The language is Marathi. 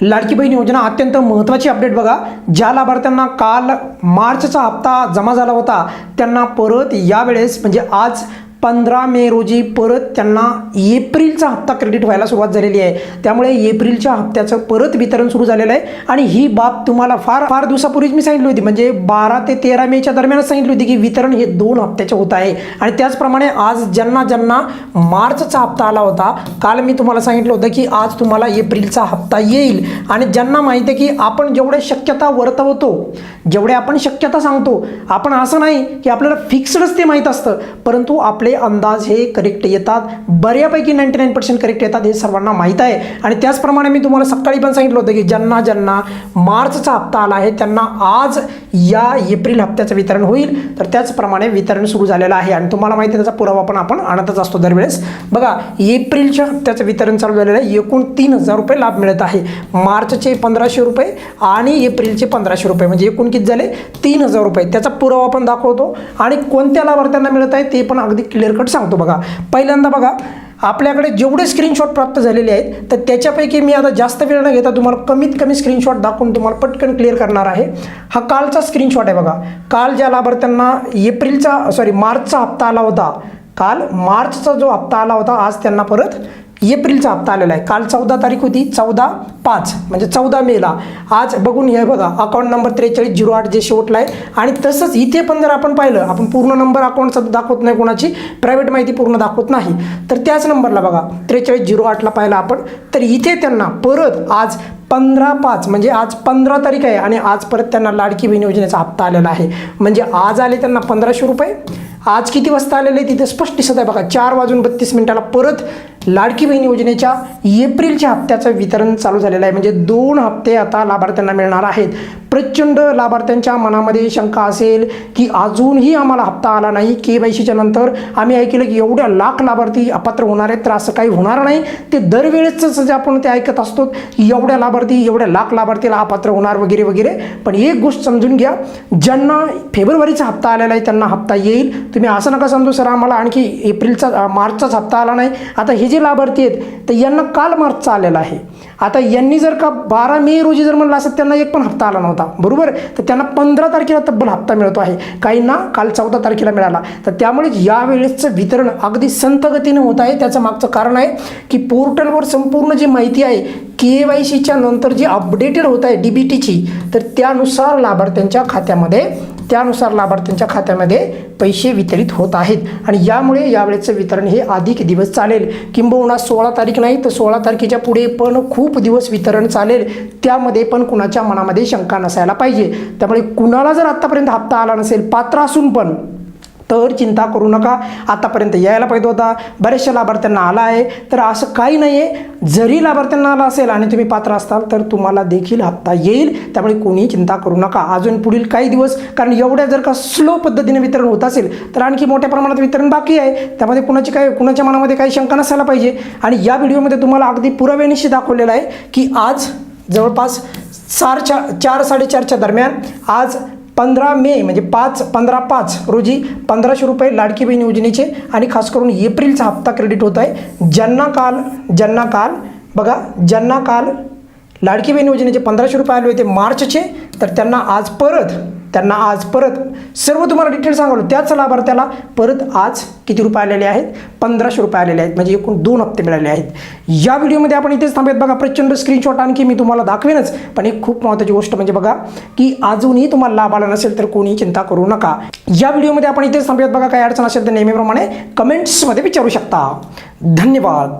लाडकी बहीण योजना अत्यंत महत्त्वाची अपडेट बघा. ज्या लाभार्थ्यांना काल मार्चचा हप्ता जमा झाला होता त्यांना परत यावेळेस म्हणजे आज 15 मे रोजी परत त्यांना एप्रिलचा हप्ता क्रेडिट व्हायला सुरुवात झालेली आहे. त्यामुळे एप्रिलच्या हप्त्याचं परत वितरण सुरू झालेलं आहे आणि ही बाब तुम्हाला फार दिवसापूर्वीच मी सांगितली होती, म्हणजे 12 ते 13 मेच्या दरम्यानच सांगितली होती की वितरण हे 2 हप्त्याचे होत आहे. आणि त्याचप्रमाणे आज ज्यांना मार्चचा हप्ता आला होता काल मी तुम्हाला सांगितलं होतं की आज तुम्हाला एप्रिलचा हप्ता येईल. आणि ज्यांना माहिती आहे की आपण जेवढ्या शक्यता वर्तवतो, जेवढे आपण शक्यता सांगतो, आपण असं नाही की आपल्याला फिक्स्डच ते माहीत असतं, परंतु आपले अंदाज हे करेक्ट येतात, बऱ्यापैकी 99% करेक्ट येतात, हे सर्वांना माहीत आहे. आणि त्याचप्रमाणे मी तुम्हाला सकाळी पण सांगितलं होतं की ज्यांना मार्चचा हप्ता आला आहे त्यांना आज या एप्रिल हप्त्याचं वितरण होईल. तर त्याचप्रमाणे वितरण सुरू झालेलं आहे आणि तुम्हाला माहिती आहे त्याचा पुरावा पण आपण आणतच असतो दरवेळेस. बघा, एप्रिलच्या हप्त्याचं वितरण चालू झालेलं आहे. एकूण 3000 रुपये लाभ मिळत आहे. मार्चचे 1500 रुपये आणि एप्रिलचे 1500 रुपये म्हणजे एकूण किती झाले 3000 रुपये. त्याचा पुरावा पण दाखवतो आणि कोणत्या लाभार्थ्यांना मिळत आहे ते पण अगदी क्लिअर कट सांगतो. बघा, पहिल्यांदा बघा आपल्याकडे जेवढे स्क्रीनशॉट प्राप्त झालेले आहेत तर त्याच्यापैकी मी आता जास्त वेळ न घेता तुम्हाला कमीत कमी स्क्रीनशॉट दाखवून तुम्हाला पटकन क्लिअर करणार आहे. हा कालचा स्क्रीनशॉट आहे बघा. काल ज्या लाभार्थ्यांना मार्चचा हप्ता आला होता, काल मार्चचा जो हप्ता आला होता आज त्यांना परत एप्रिलचा हप्ता आलेला आहे. काल 14 तारीख होती, 14/5 म्हणजे 14 मेला. आज बघून हे बघा अकाउंट नंबर 4308 जे शेवटला आहे. आणि तसंच इथे पण जर आपण पाहिलं, आपण पूर्ण नंबर अकाउंटचा दाखवत नाही, कोणाची प्रायव्हेट माहिती पूर्ण दाखवत नाही, तर त्याच नंबरला बघा 4308ला पाहिलं आपण, तर इथे त्यांना परत आज 15/5 म्हणजे आज 15 तारीख आहे आणि आज परत त्यांना लाडकी बहीण योजनेचा हप्ता आलेला आहे. म्हणजे आज आले त्यांना 1500 रुपये. आज किती वाजता आलेले तिथे स्पष्ट दिसत आहे बघा, 4:32 परत लाडकी बहीण योजनेच्या एप्रिलच्या हप्त्याचं वितरण चालू झालेलं आहे. म्हणजे 2 हप्ते आता लाभार्थ्यांना मिळणार आहेत. प्रचंड लाभार्थ्यांच्या मनामध्ये शंका असेल की अजूनही आम्हाला हप्ता आला नाही, KYCच्या नंतर आम्ही ऐकलं की एवढ्या लाख लाभार्थी अपात्र होणार आहेत, तर असं काही होणार नाही. ते दरवेळेसच आपण ते ऐकत असतो एवढ्या लाख लाभार्थीला अपात्र होणार वगैरे वगैरे. पण एक गोष्ट समजून घ्या, ज्यांना फेब्रुवारीचा हप्ता आलेला आहे त्यांना हप्ता येईल. तुम्ही असं नका समजू सर आम्हाला आणखी मार्चचाच हप्ता आला नाही. आता हे जे लाभार्थी आहेत तर यांना काल मार्चचा आलेला आहे. आता यांनी जर का 12 मे रोजी जर म्हणलं असं त्यांना एक पण हप्ता आला नव्हता, बरोबर, तर त्यांना 15 तारखेला तब्बल हप्ता मिळतो आहे. काहींना काल 14 तारखेला मिळाला. तर त्यामुळे यावेळेसचं वितरण अगदी संथ गतीने होत आहे. त्याचं मागचं कारण आहे की पोर्टलवर संपूर्ण जी माहिती आहे KYCच्या नंतर जी अपडेटेड होत आहे DBTची, तर त्यानुसार लाभार्थ्यांच्या खात्यामध्ये पैसे वितरित होत आहेत. आणि यामुळे यावेळेचं वितरण हे अधिक दिवस चालेल. किंबहुना 16 तारीख नाही तर 16 तारखेच्या पुढे पण खूप दिवस वितरण चालेल. त्यामध्ये पण कुणाच्या मनामध्ये शंका नसायला पाहिजे. त्यामुळे कुणाला जर आत्तापर्यंत हप्ता आला नसेल पात्र असून पण तर चिंता करू नका. आतापर्यंत यायला पाहिजे होता, बऱ्याचशा लाभार्थ्यांना आला आहे. तर असं काही नाही आहे, जरी लाभार्थ्यांना आला असेल आणि तुम्ही पात्र असाल तर तुम्हाला देखील हप्ता येईल. त्यामुळे कोणी चिंता करू नका अजून पुढील काही दिवस, कारण एवढ्या जर का स्लो पद्धतीने वितरण होत असेल तर आणखी मोठ्या प्रमाणात वितरण बाकी आहे. त्यामध्ये कुणाच्या मनामध्ये काही शंका नसायला पाहिजे. आणि या व्हिडिओमध्ये तुम्हाला अगदी पुराव्यानिशी दाखवलेलं आहे की आज जवळपास 4-4:30च्या दरम्यान आज 15 मे म्हणजे 15/5 रोजी 1500 रुपये लाडकी बहीण योजनेचे आणि खास करून एप्रिलचा हप्ता क्रेडिट होत आहे. ज्यांना काल लाडकी बहीण योजनेचे 1500 रुपये आले होते मार्चचे, तर त्यांना आज परत सर्व तुम्हाला डिटेल सांगलो. त्याच लाभार्थ्याला परत आज किती रुपये आलेले आहेत 1500 रुपये आलेले आहेत. म्हणजे एकूण 2 हप्ते मिळाले आहेत. या व्हिडिओमध्ये आपण इथेच थांबूयात. बघा, प्रचंड स्क्रीनशॉट आणखी मी तुम्हाला दाखवेनच, पण एक खूप महत्त्वाची गोष्ट म्हणजे बघा की अजूनही तुम्हाला लाभ आला नसेल तर कोणी चिंता करू नका. या व्हिडिओमध्ये आपण इथेच थांबूयात. बघा, काही अडचण असेल तर नेहमीप्रमाणे कमेंट्समध्ये विचारू शकता. धन्यवाद.